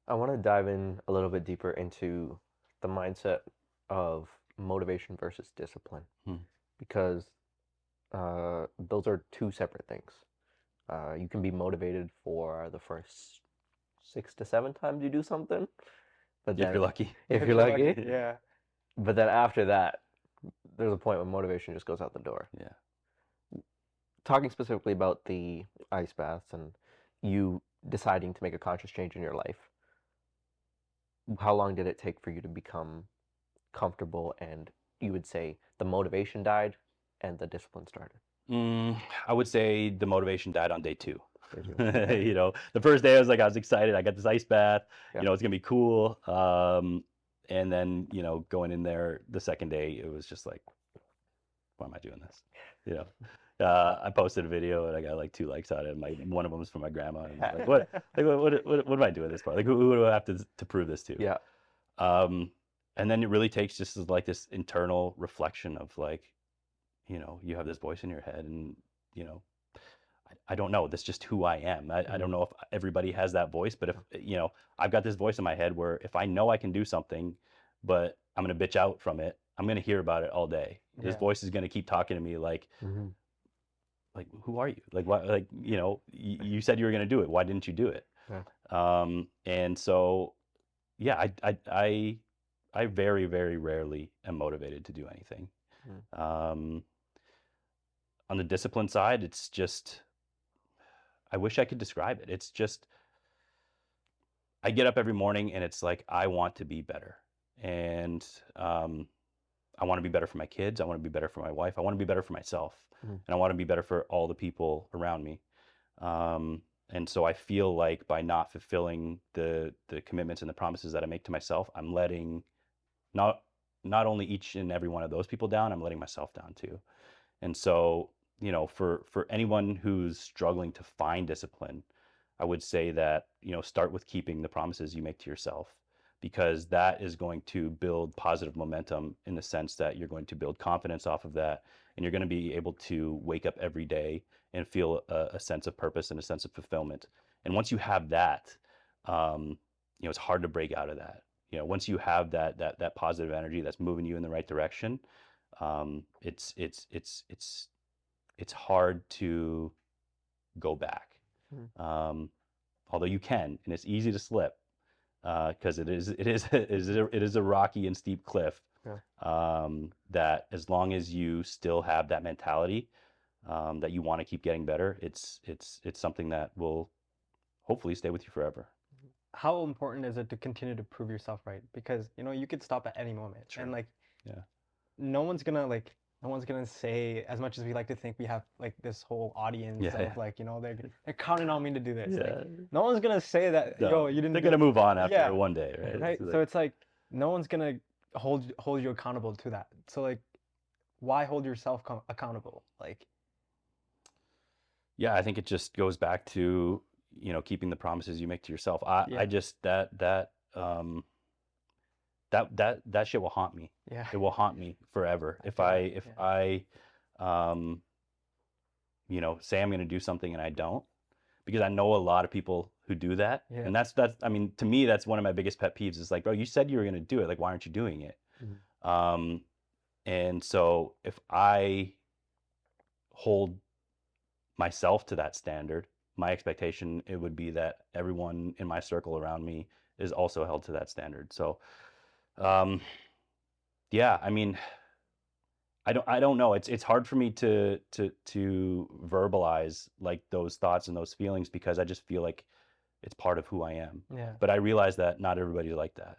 I want to dive in a little bit deeper into the mindset of motivation versus discipline Hmm. because those are two separate things. You can be motivated for the first 6 to 7 times you do something, but If you're then lucky. if If you're you're lucky, lucky, yeah. but then after that, there's a point when motivation just goes out the door. Yeah. Talking specifically about the ice baths and you deciding to make a conscious change in your life, how long did it take for you to become comfortable and you would say the motivation died and the discipline started? I would say the motivation died on day 2. Did you? You know, the first day I was excited. I got this ice bath. Yeah. You know, it's gonna be cool. And then, you know, going in there the second day, it was just like, why am I doing this? You know, I posted a video and I got like 2 likes on it. One of them was from my grandma. And I was like, what am I doing this for? Like, who do I have to prove this to? Yeah. And then it really takes just like this internal reflection of like, you know, you have this voice in your head and, you know, I don't know. That's just who I am. I don't know if everybody has that voice, but if, you know, I've got this voice in my head where if I know I can do something, but I'm going to bitch out from it, I'm going to hear about it all day. This Yeah. voice is going to keep talking to me like, who are you? Like, what, like, you know, you said you were going to do it. Why didn't you do it? Yeah. And so, yeah, I very, very rarely am motivated to do anything. On the discipline side, it's just, I wish I could describe it. It's just, I get up every morning and it's like, I want to be better. And I want to be better for my kids. I want to be better for my wife. I want to be better for myself. And I want to be better for all the people around me. And so I feel like by not fulfilling the commitments and the promises that I make to myself, I'm letting not only each and every one of those people down, I'm letting myself down too. And so, you know, for anyone who's struggling to find discipline, I would say that, you know, start with keeping the promises you make to yourself, because that is going to build positive momentum in the sense that you're going to build confidence off of that. And you're going to be able to wake up every day and feel a sense of purpose and a sense of fulfillment. And once you have that, you know, it's hard to break out of that. You know, once you have that positive energy that's moving you in the right direction, it's hard to go back. Although you can, and it's easy to slip, because it is a rocky and steep cliff. Yeah. That as long as you still have that mentality, that you want to keep getting better, it's something that will hopefully stay with you forever. How important is it to continue to prove yourself right? Because, you know, you could stop at any moment. Sure. And like Yeah. no one's gonna say, as much as we like to think we have like this whole audience Yeah, of yeah. like, you know, they're counting on me to do this. Yeah. Like no one's gonna say that, No, yo, you didn't they're do gonna move on after Yeah. one day, right? Right? It's So like, it's like no one's gonna hold you accountable to that. So like why hold yourself accountable? Like yeah, I think it just goes back to, you know, keeping the promises you make to yourself. Yeah. I just that shit will haunt me. Yeah. It will haunt me forever if feel I that, yeah. you know, say I'm going to do something and I don't, because I know a lot of people who do that. Yeah. And that's I mean, to me, that's one of my biggest pet peeves. Is like, bro, you said you were going to do it. Like, why aren't you doing it? And so if I hold myself to that standard, my expectation, it would be that everyone in my circle around me is also held to that standard. So, yeah, I mean, I don't know. It's hard for me to verbalize like those thoughts and those feelings, because I just feel like it's part of who I am. Yeah. But I realize that not everybody's like that.